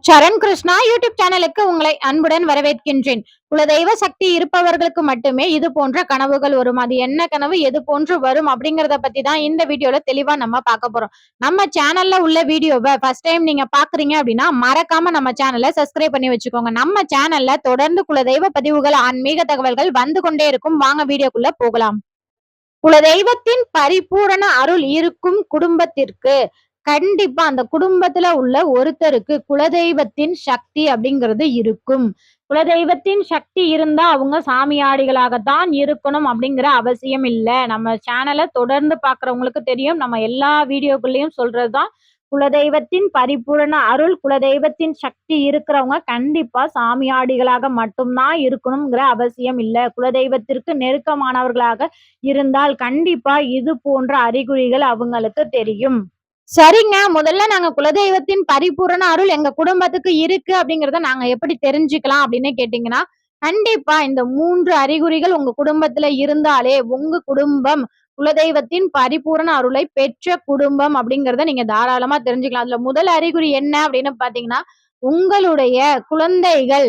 சரண் Krishna YouTube சேனலுக்கு உங்களை அன்புடன் வரவேற்கின்றேன். குலதெய்வ சக்தி இருப்பவர்களுக்கு மட்டுமே இது போன்ற கனவுகள் வரும். அது என்ன கனவு, எது போன்று வரும் அப்படிங்கறத பத்தி தான் இந்த வீடியோல தெளிவா நம்ம பார்க்க போறோம். நம்ம சேனல்ல உள்ள வீடியோவை ஃபர்ஸ்ட் டைம் நீங்க பாக்குறீங்க அப்படின்னா மறக்காம நம்ம சேனலை சப்ஸ்கிரைப் பண்ணி வச்சுக்கோங்க. நம்ம சேனல்ல தொடர்ந்து குலதெய்வ பதிவுகள், ஆன்மீக தகவல்கள் வந்து கொண்டே இருக்கும். வாங்க வீடியோக்குள்ள போகலாம். குலதெய்வத்தின் பரிபூரண அருள் இருக்கும் குடும்பத்திற்கு கண்டிப்பா அந்த குடும்பத்துல உள்ள ஒருத்தருக்கு குலதெய்வத்தின் சக்தி அப்படிங்கிறது இருக்கும். குலதெய்வத்தின் சக்தி இருந்தா அவங்க சாமியாடிகளாகத்தான் இருக்கணும் அப்படிங்கிற அவசியம் இல்ல. நம்ம சேனலை தொடர்ந்து பாக்குறவங்களுக்கு தெரியும். நம்ம எல்லா வீடியோக்குள்ளேயும் சொல்றதுதான் குலதெய்வத்தின் பரிபூரண அருள், குலதெய்வத்தின் சக்தி இருக்கிறவங்க கண்டிப்பா சாமியாடிகளாக மட்டும்தான் இருக்கணுங்கிற அவசியம் இல்ல. குலதெய்வத்திற்கு நெருக்கமானவர்களாக இருந்தால் கண்டிப்பா இது போன்ற அறிகுறிகள் அவங்களுக்கு தெரியும். சரிங்க. முதல்ல நாங்க குலதெய்வத்தின் பரிபூரண அருள் எங்க குடும்பத்துக்கு இருக்கு அப்படிங்கிறத நாங்க எப்படி தெரிஞ்சுக்கலாம் அப்படின்னு கேட்டீங்கன்னா, கண்டிப்பா இந்த 3 அறிகுறிகள் உங்க குடும்பத்துல இருந்தாலே உங்க குடும்பம் குலதெய்வத்தின் பரிபூரண அருளை பெற்ற குடும்பம் அப்படிங்கிறத நீங்க தாராளமா தெரிஞ்சுக்கலாம். அதுல முதல் அறிகுறி என்ன அப்படின்னு பாத்தீங்கன்னா, உங்களுடைய குழந்தைகள்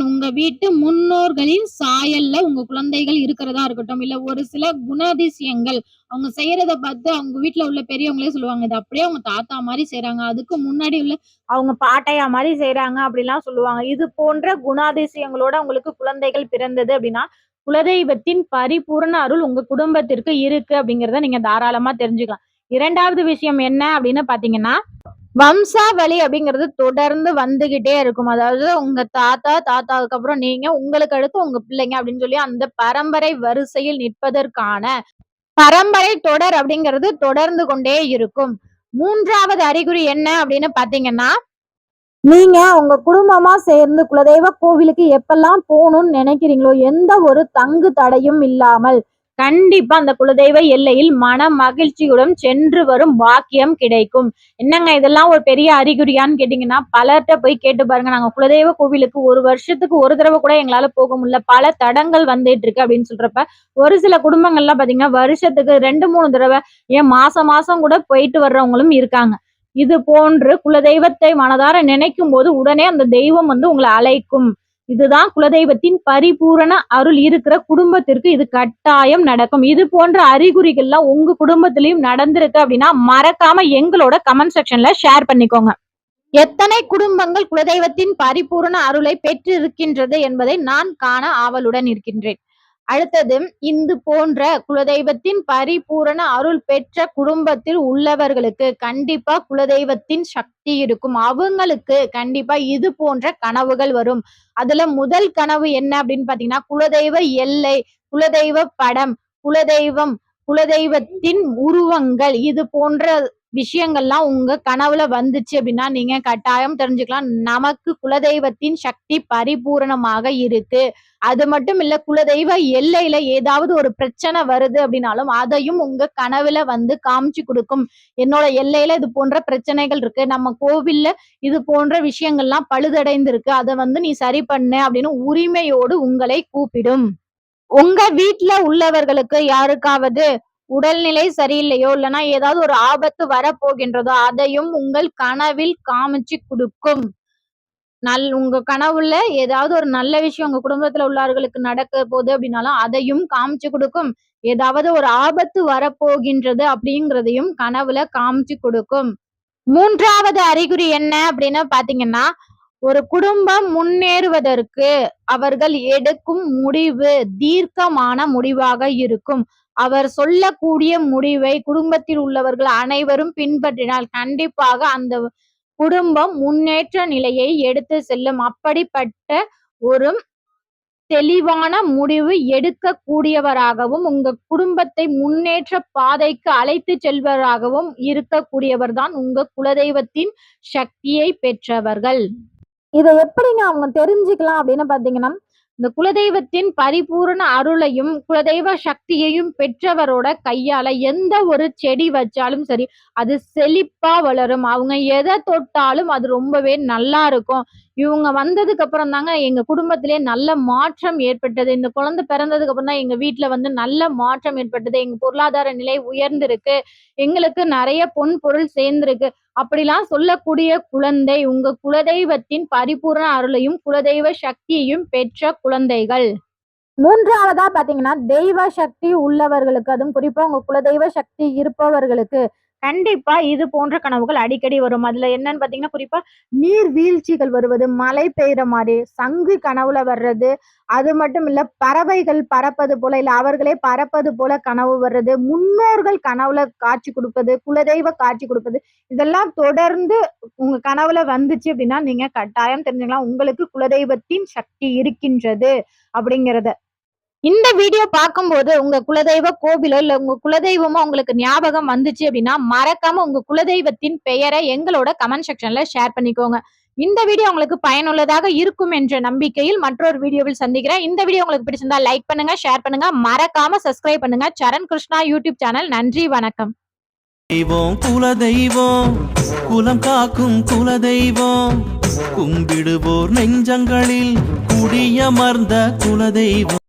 உங்க வீட்டு முன்னோர்களின் சாயல்ல உங்க குழந்தைகள் இருக்கிறதா இருக்கட்டும், இல்ல ஒரு சில குணாதிசயங்கள் அவங்க செய்யறத பார்த்து அவங்க வீட்டுல உள்ள பெரியவங்களே சொல்லுவாங்க, இது அப்படியே அவங்க தாத்தா மாதிரி செய்யறாங்க, அதுக்கு முன்னாடி உள்ள அவங்க பாட்டையா மாதிரி செய்யறாங்க அப்படிலாம் சொல்லுவாங்க. இது போன்ற குணாதிசயங்களோட உங்களுக்கு குழந்தைகள் பிறந்தது அப்படின்னா குலதெய்வத்தின் பரிபூரண அருள் உங்க குடும்பத்திற்கு இருக்கு அப்படிங்கிறத நீங்க தாராளமா தெரிஞ்சுக்கலாம். இரண்டாவது விஷயம் என்ன அப்படின்னு பாத்தீங்கன்னா, வம்சாவளி அப்படிங்கிறது தொடர்ந்து வந்துகிட்டே இருக்கும். அதாவது உங்க தாத்தாவுக்கு அப்புறம் நீங்க, உங்களுக்கு அடுத்து உங்க பிள்ளைங்க அப்படின்னு சொல்லி அந்த பரம்பரை வரிசையில் நிற்பதற்கான பரம்பரை தொடர் அப்படிங்கிறது தொடர்ந்து கொண்டே இருக்கும். மூன்றாவது அறிகுறி என்ன அப்படின்னு பாத்தீங்கன்னா, நீங்க உங்க குடும்பமா சேர்ந்து குலதெய்வ கோவிலுக்கு எப்பெல்லாம் போகணும்னு நினைக்கிறீங்களோ எந்த ஒரு தங்கு தடையும் இல்லாமல் கண்டிப்பா அந்த குலதெய்வ எல்லையில் மன மகிழ்ச்சியுடன் சென்று வரும் பாக்கியம் கிடைக்கும். என்னங்க இதெல்லாம் ஒரு பெரிய அறிகுறியான்னு கேட்டீங்கன்னா, பலர்கிட்ட போய் கேட்டு பாருங்க. நாங்க குலதெய்வ கோவிலுக்கு ஒரு வருஷத்துக்கு ஒரு தடவை கூட எங்களால போக முடியல, பல தடங்கள் வந்துட்டு இருக்கு அப்படின்னு சொல்றப்ப, ஒரு சில குடும்பங்கள்லாம் பாத்தீங்கன்னா வருஷத்துக்கு 2-3 தடவை, ஏன் மாசம் மாசம் கூட போயிட்டு வர்றவங்களும் இருக்காங்க. இது போன்று குலதெய்வத்தை மனதார நினைக்கும் போது உடனே அந்த தெய்வம் உங்களை அழைக்கும். இதுதான் குலதெய்வத்தின் பரிபூரண அருள் இருக்கிற குடும்பத்திற்கு இது கட்டாயம் நடக்கும். இது போன்ற அறிகுறிகள்லாம் உங்க குடும்பத்திலயும் நடந்திருக்கு அப்படின்னா மறக்காம எங்களோட கமெண்ட் செக்ஷன்ல ஷேர் பண்ணிக்கோங்க. எத்தனை குடும்பங்கள் குலதெய்வத்தின் பரிபூரண அருளை பெற்று இருக்கின்றது என்பதை நான் காண ஆவலுடன் இருக்கின்றேன். அடுத்தது, இது போன்ற குலதெய்வத்தின் பரிபூரண அருள் பெற்ற குடும்பத்தில் உள்ளவர்களுக்கு கண்டிப்பா குலதெய்வத்தின் சக்தி இருக்கும். அவங்களுக்கு கண்டிப்பா இது போன்ற கனவுகள் வரும். அதுல முதல் கனவு என்ன அப்படின்னு பாத்தீங்கன்னா, குலதெய்வ எல்லை, குலதெய்வ படம், குலதெய்வம், குலதெய்வத்தின் உருவங்கள் இது போன்ற விஷயங்கள்லாம் உங்க கனவுல வந்துச்சு அப்படின்னா நீங்க கட்டாயம் தெரிஞ்சுக்கலாம், நமக்கு குலதெய்வத்தின் சக்தி பரிபூரணமாக இருக்கு. அது மட்டும் இல்ல, குலதெய்வ எல்லையில ஏதாவது ஒரு பிரச்சனை வருது அப்படின்னாலும் அதையும் உங்க கனவுல காமிச்சு கொடுக்கும். என்னோட எல்லையில இது போன்ற பிரச்சனைகள் இருக்கு, நம்ம கோவில்ல இது போன்ற விஷயங்கள்லாம் பழுதடைந்து இருக்கு, அதை நீ சரி பண்ணு அப்படின்னு உரிமையோடு உங்களை கூப்பிடும். உங்க வீட்டுல உள்ளவர்களுக்கு யாருக்காவது உடல்நிலை சரியில்லையோ இல்லைன்னா ஏதாவது ஒரு ஆபத்து வரப்போகின்றதோ அதையும் உங்கள் கனவில் காமிச்சு கொடுக்கும். உங்க கனவுல ஏதாவது ஒரு நல்ல விஷயம் உங்க குடும்பத்துல உள்ளவர்களுக்கு நடக்க போகுது அப்படின்னாலும் அதையும் காமிச்சு கொடுக்கும். ஏதாவது ஒரு ஆபத்து வரப்போகின்றது அப்படிங்கிறதையும் கனவுல காமிச்சு கொடுக்கும். மூன்றாவது அறிகுறி என்ன அப்படின்னு பாத்தீங்கன்னா, ஒரு குடும்பம் முன்னேறுவதற்கு அவர்கள் எடுக்கும் முடிவு தீர்க்கமான முடிவாக இருக்கும். அவர் சொல்லக்கூடிய முடிவை குடும்பத்தில் உள்ளவர்கள் அனைவரும் பின்பற்றினால் கண்டிப்பாக அந்த குடும்பம் முன்னேற்ற நிலையை எடுத்து செல்லும். அப்படிப்பட்ட ஒரு தெளிவான முடிவு எடுக்கக்கூடியவராகவும் உங்க குடும்பத்தை முன்னேற்ற பாதைக்கு அழைத்து செல்வராகவும் இருக்கக்கூடியவர் தான் உங்க குலதெய்வத்தின் சக்தியை பெற்றவர்கள். இதை எப்படிங்க அவங்க தெரிஞ்சுக்கலாம் அப்படின்னு பாத்தீங்கன்னா, இந்த குலதெய்வத்தின் பரிபூரண அருளையும் குலதெய்வ சக்தியையும் பெற்றவரோட கையால எந்த ஒரு செடி வச்சாலும் சரி அது செழிப்பா வளரும். அவங்க எதை தொட்டாலும் அது ரொம்பவே நல்லா இருக்கும். இவங்க வந்ததுக்கு அப்புறம் தாங்க எங்க குடும்பத்திலே நல்ல மாற்றம் ஏற்பட்டது. இந்த குழந்தை பிறந்ததுக்கு அப்புறம் தான் எங்க வீட்டுல நல்ல மாற்றம் ஏற்பட்டது. எங்க பொருளாதார நிலை உயர்ந்திருக்கு, எங்களுக்கு நிறைய பொன் பொருள் சேர்ந்திருக்கு அப்படிலாம் சொல்லக்கூடிய குழந்தை உங்க குலதெய்வத்தின் பரிபூரண அருளையும் குலதெய்வ சக்தியையும் பெற்ற குழந்தைகள். 3வதா பாத்தீங்கன்னா தெய்வ சக்தி உள்ளவர்களுக்கு, அதுவும் குறிப்பா உங்க குலதெய்வ சக்தி இருப்பவர்களுக்கு கண்டிப்பா இது போன்ற கனவுகள் அடிக்கடி வரும். அதுல என்னன்னு பாத்தீங்கன்னா குறிப்பா நீர் வீழ்ச்சிகள் வருவது, மழை பெய்யுற மாதிரி, சங்கு கனவுல வர்றது, அது மட்டும் இல்ல பறவைகள் பறப்பது போல இல்ல அவர்களே பறப்பது போல கனவு வர்றது, முன்னோர்கள் கனவுல காட்சி கொடுப்பது, குலதெய்வ காட்சி கொடுப்பது, இதெல்லாம் தொடர்ந்து உங்க கனவுல வந்துச்சு அப்படின்னா நீங்க கட்டாயம் தெரிஞ்சுக்கலாம் உங்களுக்கு குலதெய்வத்தின் சக்தி இருக்கின்றது அப்படிங்கிறத. இந்த வீடியோ பார்க்கும்போது உங்க குலதெய்வ கோவிலோ இல்ல உங்க குலதெய்வமோ உங்களுக்கு ஞாபகம் வந்துச்சு அப்படின்னா மறக்காம உங்க குலதெய்வத்தின் பெயரை எங்களோட கமெண்ட் செக்ஷன்ல ஷேர் பண்ணிக்கோங்க. இந்த வீடியோ உங்களுக்கு பயனுள்ளதாக இருக்கும் என்ற நம்பிக்கையில் மற்றொரு வீடியோவில் சந்திக்கிறேன். இந்த வீடியோ உங்களுக்கு பிடிச்சிருந்தா லைக் பண்ணுங்க, ஷேர் பண்ணுங்க, மறக்காம சப்ஸ்கிரைப் பண்ணுங்க. சரண் கிருஷ்ணா யூடியூப் சேனல். நன்றி, வணக்கம். தெய்வம் குலதெய்வம், குலம் காக்கும் குலதெய்வம், கும்பிடுவோர் நெஞ்சங்களில் குடியமர்ந்த குலதெய்வம்.